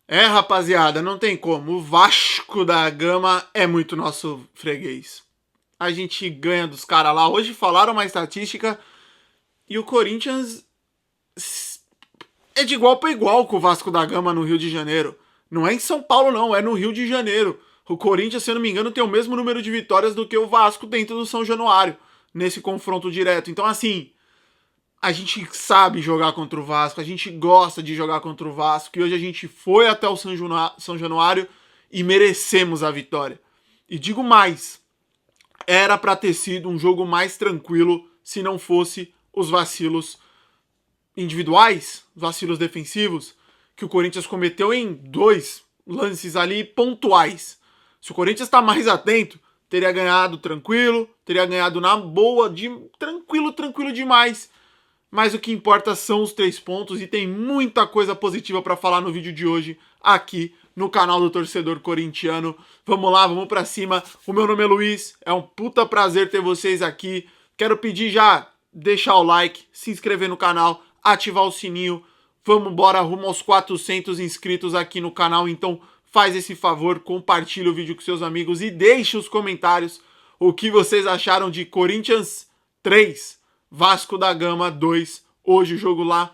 É, rapaziada, não tem como. O Vasco da Gama é muito nosso freguês. A gente ganha dos caras lá. Hoje falaram uma estatística e o Corinthians é de igual para igual com o Vasco da Gama no Rio de Janeiro. Não é em São Paulo, não, é no Rio de Janeiro. O Corinthians, se eu não me engano, tem o mesmo número de vitórias do que o Vasco dentro do São Januário, nesse confronto direto. Então, assim, a gente sabe jogar contra o Vasco, a gente gosta de jogar contra o Vasco, e hoje a gente foi até o São Januário e merecemos a vitória. E digo mais, era para ter sido um jogo mais tranquilo se não fosse os vacilos individuais, vacilos defensivos, que o Corinthians cometeu em dois lances ali pontuais. Se o Corinthians está mais atento, teria ganhado tranquilo, teria ganhado na boa, tranquilo demais. Mas o que importa são os 3 pontos e tem muita coisa positiva para falar no vídeo de hoje aqui no canal do Torcedor Corintiano. Vamos lá, vamos para cima. O meu nome é Luiz, é um puta prazer ter vocês aqui. Quero pedir já, deixar o like, se inscrever no canal, ativar o sininho. Vamos embora, rumo aos 400 inscritos aqui no canal, então faz esse favor, compartilha o vídeo com seus amigos e deixe os comentários o que vocês acharam de Corinthians 3, Vasco da Gama 2, hoje o jogo lá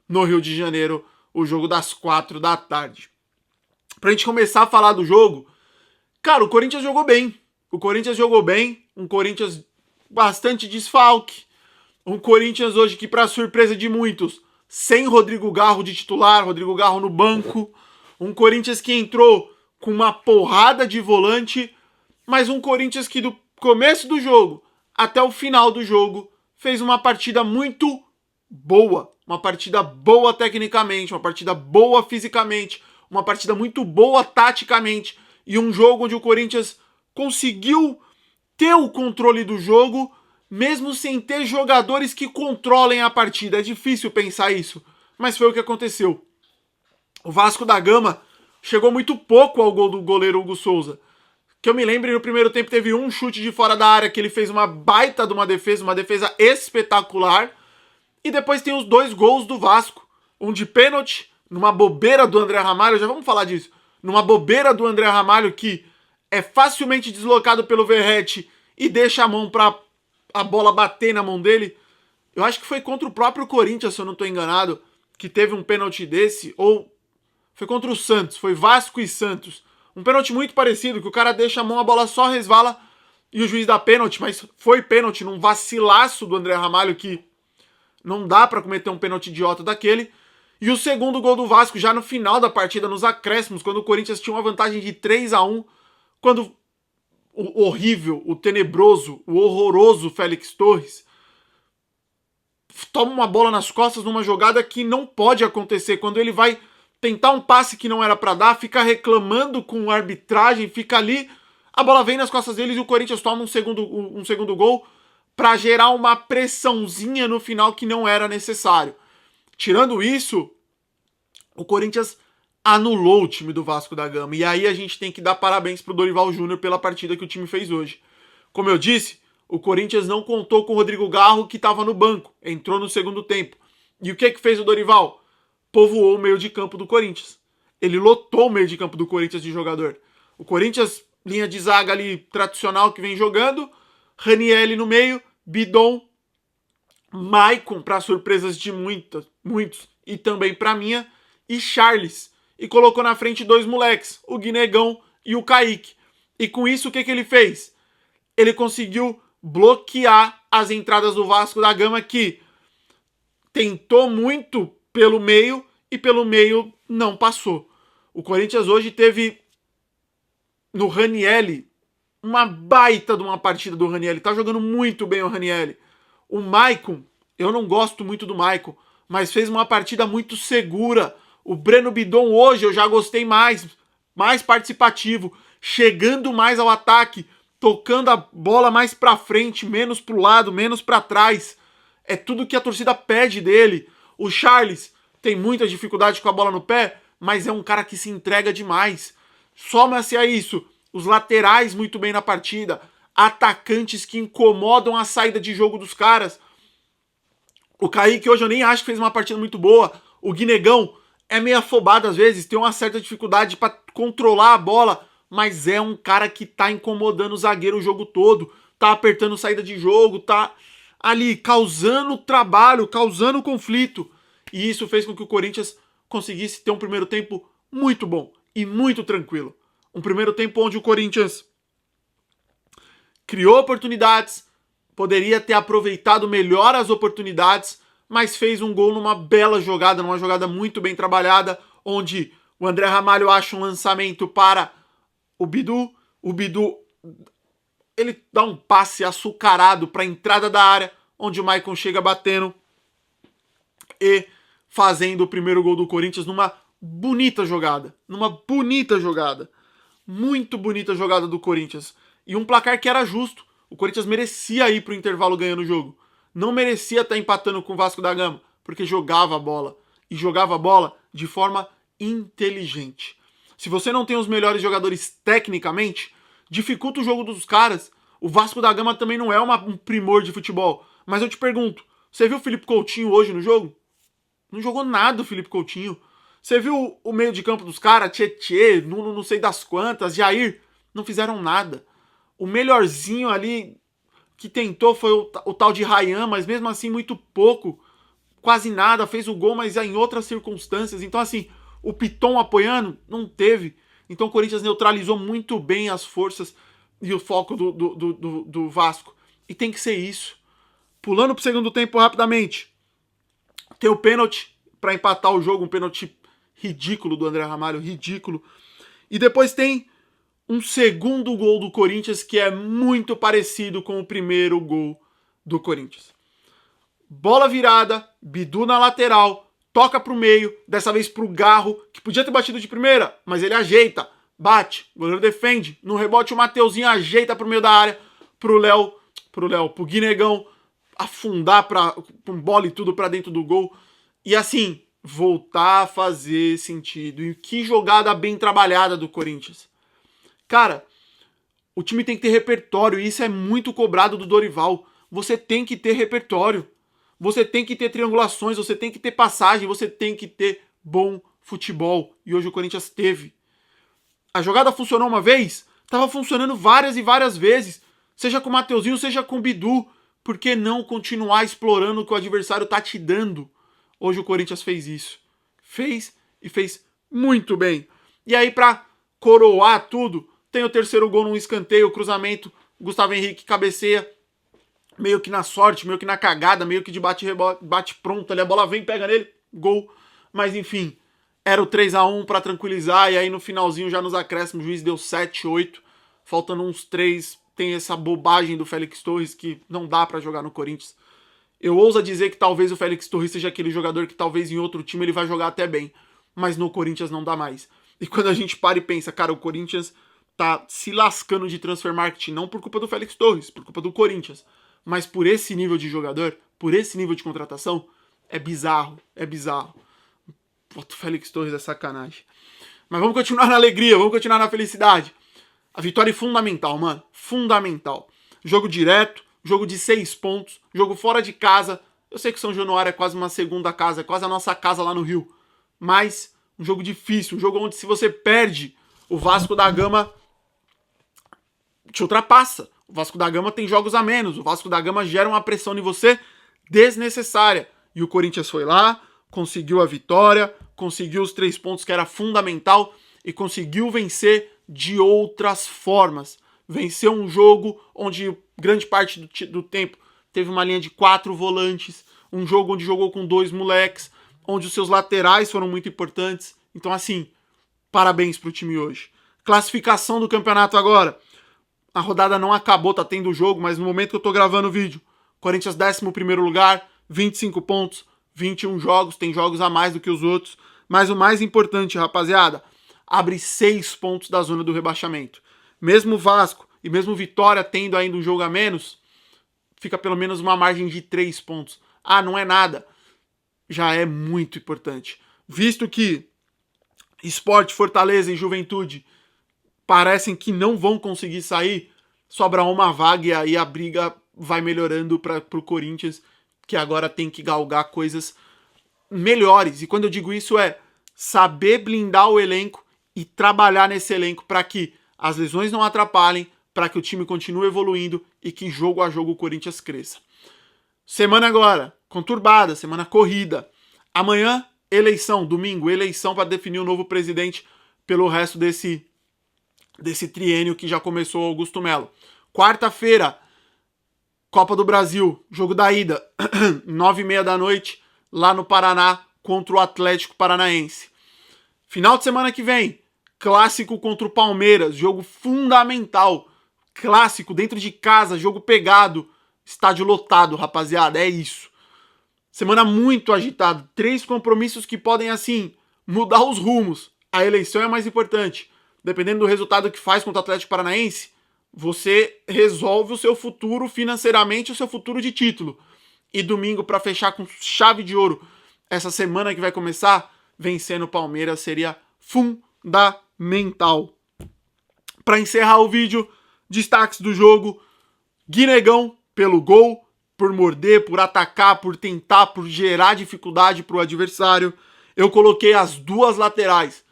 no Rio de Janeiro, o jogo das 4 da tarde. Pra gente começar a falar do jogo, cara, o Corinthians jogou bem. O Corinthians jogou bem, um Corinthians bastante desfalque, um Corinthians hoje que, para surpresa de muitos, sem Rodrigo Garro de titular, Rodrigo Garro no banco, um Corinthians que entrou com uma porrada de volante, mas um Corinthians que do começo do jogo até o final do jogo fez uma partida muito boa, uma partida boa tecnicamente, uma partida boa fisicamente, uma partida muito boa taticamente, e um jogo onde o Corinthians conseguiu ter o controle do jogo, mesmo sem ter jogadores que controlem a partida. É difícil pensar isso, mas foi o que aconteceu. O Vasco da Gama chegou muito pouco ao gol do goleiro Hugo Souza. Que eu me lembro, no primeiro tempo teve um chute de fora da área que ele fez uma baita de uma defesa espetacular. E depois tem os 2 gols do Vasco. Um de pênalti, numa bobeira do André Ramalho, já vamos falar disso. Numa bobeira do André Ramalho que é facilmente deslocado pelo Verratti e deixa a mão para a bola bater na mão dele. Eu acho que foi contra o próprio Corinthians, se eu não estou enganado, que teve um pênalti desse, ou foi contra o Santos, foi Vasco e Santos. Um pênalti muito parecido, que o cara deixa a mão, a bola só resvala e o juiz dá pênalti, mas foi pênalti num vacilaço do André Ramalho que não dá para cometer um pênalti idiota daquele. E o segundo gol do Vasco já no final da partida, nos acréscimos, quando o Corinthians tinha uma vantagem de 3-1, quando o horrível, o tenebroso, o horroroso Félix Torres toma uma bola nas costas numa jogada que não pode acontecer, quando ele vai tentar um passe que não era para dar, fica reclamando com a arbitragem, fica ali, a bola vem nas costas deles e o Corinthians toma um segundo gol para gerar uma pressãozinha no final que não era necessário. Tirando isso, o Corinthians anulou o time do Vasco da Gama. E aí a gente tem que dar parabéns pro Dorival Júnior pela partida que o time fez hoje. Como eu disse, o Corinthians não contou com o Rodrigo Garro, que estava no banco. Entrou no segundo tempo. E o que fez o Dorival? Povoou o meio de campo do Corinthians. Ele lotou o meio de campo do Corinthians de jogador. O Corinthians, linha de zaga ali tradicional que vem jogando, Ranielli no meio, Bidon, Maicon, para surpresas de muitos, e também para minha, e Charles. E colocou na frente 2 moleques, o Guinegão e o Kaique. E com isso, o que ele fez? Ele conseguiu bloquear as entradas do Vasco da Gama, que tentou muito pelo meio e pelo meio não passou. O Corinthians hoje teve no Ranielli uma baita de uma partida do Ranielli. Tá jogando muito bem o Ranielli. O Maicon, eu não gosto muito do Maicon, mas fez uma partida muito segura. O Breno Bidon hoje eu já gostei mais participativo, chegando mais ao ataque, tocando a bola mais pra frente, menos pro lado, menos pra trás. É tudo que a torcida pede dele. O Charles tem muita dificuldade com a bola no pé, mas é um cara que se entrega demais. Soma-se a isso os laterais muito bem na partida, atacantes que incomodam a saída de jogo dos caras. O Kaique hoje eu nem acho que fez uma partida muito boa. O Guinegão é meio afobado às vezes, tem uma certa dificuldade para controlar a bola, mas é um cara que tá incomodando o zagueiro o jogo todo, tá apertando saída de jogo, tá ali causando trabalho, causando conflito. E isso fez com que o Corinthians conseguisse ter um primeiro tempo muito bom e muito tranquilo. Um primeiro tempo onde o Corinthians criou oportunidades, poderia ter aproveitado melhor as oportunidades, mas fez um gol numa bela jogada, numa jogada muito bem trabalhada, onde o André Ramalho acha um lançamento para o Bidu ele dá um passe açucarado para a entrada da área, onde o Maicon chega batendo e fazendo o primeiro gol do Corinthians numa bonita jogada. Muito bonita jogada do Corinthians. E um placar que era justo. O Corinthians merecia ir pro intervalo ganhando o jogo. Não merecia estar empatando com o Vasco da Gama, porque jogava a bola. E jogava a bola de forma inteligente. Se você não tem os melhores jogadores tecnicamente, dificulta o jogo dos caras. O Vasco da Gama também não é um primor de futebol. Mas eu te pergunto, você viu o Felipe Coutinho hoje no jogo? Não jogou nada o Felipe Coutinho. Você viu o meio de campo dos caras? Tietê, Nuno não sei das quantas, Jair? Não fizeram nada. O melhorzinho ali que tentou foi o tal de Ryan, mas mesmo assim muito pouco. Quase nada, fez o gol, mas em outras circunstâncias. Então assim, o Piton apoiando, não teve. Então o Corinthians neutralizou muito bem as forças e o foco do Vasco. E tem que ser isso. Pulando pro segundo tempo rapidamente. Tem o pênalti para empatar o jogo, um pênalti ridículo do André Ramalho, ridículo. E depois tem um segundo gol do Corinthians que é muito parecido com o primeiro gol do Corinthians. Bola virada, Bidu na lateral, toca pro meio, dessa vez pro Garro, que podia ter batido de primeira, mas ele ajeita, bate, o goleiro defende, no rebote o Mateuzinho ajeita pro meio da área, pro Guinegão afundar com bola e tudo pra dentro do gol. E assim, voltar a fazer sentido. E que jogada bem trabalhada do Corinthians. Cara, o time tem que ter repertório e isso é muito cobrado do Dorival. Você tem que ter repertório. Você tem que ter triangulações, você tem que ter passagem, você tem que ter bom futebol. E hoje o Corinthians teve. A jogada funcionou uma vez, tava funcionando várias e várias vezes. Seja com o Mateuzinho, seja com o Bidu. Por que não continuar explorando o que o adversário tá te dando? Hoje o Corinthians fez isso. Fez e fez muito bem. E aí, pra coroar tudo, tem o terceiro gol num escanteio, o cruzamento, Gustavo Henrique cabeceia, meio que na sorte, meio que na cagada, meio que de bate pronto ali, a bola vem, pega nele, gol. Mas enfim, era o 3-1 pra tranquilizar, e aí no finalzinho, já nos acréscimos, o juiz deu 7-8, faltando uns 3, tem essa bobagem do Félix Torres que não dá pra jogar no Corinthians. Eu ouso dizer que talvez o Félix Torres seja aquele jogador que talvez em outro time ele vai jogar até bem, mas no Corinthians não dá mais. E quando a gente para e pensa, cara, o Corinthians tá se lascando de transfer marketing, não por culpa do Félix Torres, por culpa do Corinthians, mas por esse nível de jogador, por esse nível de contratação, é bizarro, é bizarro. Puta, o Félix Torres é sacanagem. Mas vamos continuar na alegria, vamos continuar na felicidade. A vitória é fundamental, mano, fundamental. Jogo direto, jogo de 6 pontos, jogo fora de casa. Eu sei que São Januário é quase uma segunda casa, é quase a nossa casa lá no Rio. Mas um jogo difícil, um jogo onde se você perde, o Vasco da Gama te ultrapassa. O Vasco da Gama tem jogos a menos, o Vasco da Gama gera uma pressão em você desnecessária. E o Corinthians foi lá, conseguiu a vitória, conseguiu os 3 pontos que era fundamental e conseguiu vencer de outras formas. Venceu um jogo onde grande parte do tempo teve uma linha de 4 volantes, um jogo onde jogou com 2 moleques, onde os seus laterais foram muito importantes. Então assim, parabéns pro time hoje. Classificação do campeonato agora. A rodada não acabou, tá tendo jogo, mas no momento que eu tô gravando o vídeo, Corinthians 11º lugar, 25 pontos, 21 jogos, tem jogos a mais do que os outros. Mas o mais importante, rapaziada, abre 6 pontos da zona do rebaixamento. Mesmo o Vasco e mesmo Vitória tendo ainda um jogo a menos, fica pelo menos uma margem de 3 pontos. Ah, não é nada. Já é muito importante. Visto que Sport, Fortaleza e Juventude parecem que não vão conseguir sair, sobra uma vaga e aí a briga vai melhorando pro Corinthians, que agora tem que galgar coisas melhores. E quando eu digo isso saber blindar o elenco e trabalhar nesse elenco para que as lesões não atrapalhem, para que o time continue evoluindo e que jogo a jogo o Corinthians cresça. Semana agora, conturbada, semana corrida. Amanhã, eleição, domingo, eleição para definir o novo presidente pelo resto desse triênio que já começou Augusto Melo. Quarta-feira, Copa do Brasil, jogo da ida, 9h30 da noite, lá no Paraná, contra o Atlético Paranaense. Final de semana que vem, clássico contra o Palmeiras, jogo fundamental. Clássico dentro de casa, jogo pegado, estádio lotado, rapaziada, é isso. Semana muito agitada, 3 compromissos que podem, assim, mudar os rumos. A eleição é mais importante. Dependendo do resultado que faz contra o Atlético Paranaense, você resolve o seu futuro financeiramente, o seu futuro de título. E domingo, para fechar com chave de ouro, essa semana que vai começar, vencendo o Palmeiras seria fundamental. Para encerrar o vídeo, destaques do jogo: Guinegão pelo gol, por morder, por atacar, por tentar, por gerar dificuldade para o adversário. Eu coloquei as duas laterais,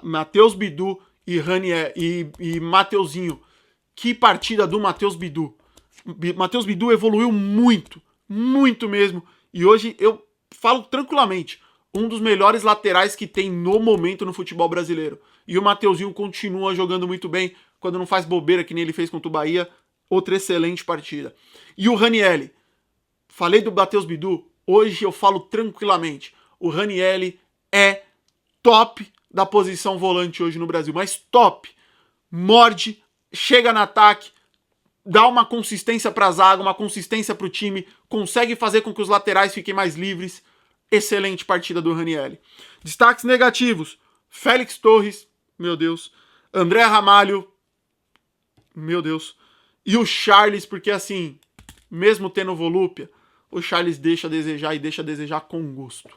Matheus Bidu e Mateuzinho. Que partida do Matheus Bidu. Matheus Bidu evoluiu muito, muito mesmo. E hoje eu falo tranquilamente, um dos melhores laterais que tem no momento no futebol brasileiro. E o Mateuzinho continua jogando muito bem, quando não faz bobeira que nem ele fez contra o Bahia. Outra excelente partida. E o Ranieri, falei do Matheus Bidu, hoje eu falo tranquilamente, o Ranieri é top da posição volante hoje no Brasil, mas top, morde, chega no ataque, dá uma consistência para a zaga, uma consistência para o time, consegue fazer com que os laterais fiquem mais livres. Excelente partida do Ranieri. Destaques negativos: Félix Torres, meu Deus, André Ramalho, meu Deus, e o Charles, porque assim, mesmo tendo volúpia, o Charles deixa a desejar e deixa a desejar com gosto.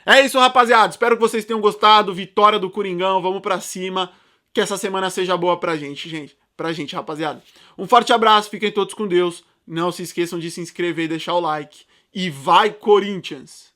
É isso, rapaziada, espero que vocês tenham gostado. Vitória do Coringão, vamos pra cima, que essa semana seja boa pra gente, rapaziada. Um forte abraço, fiquem todos com Deus, não se esqueçam de se inscrever e deixar o like, e vai Corinthians!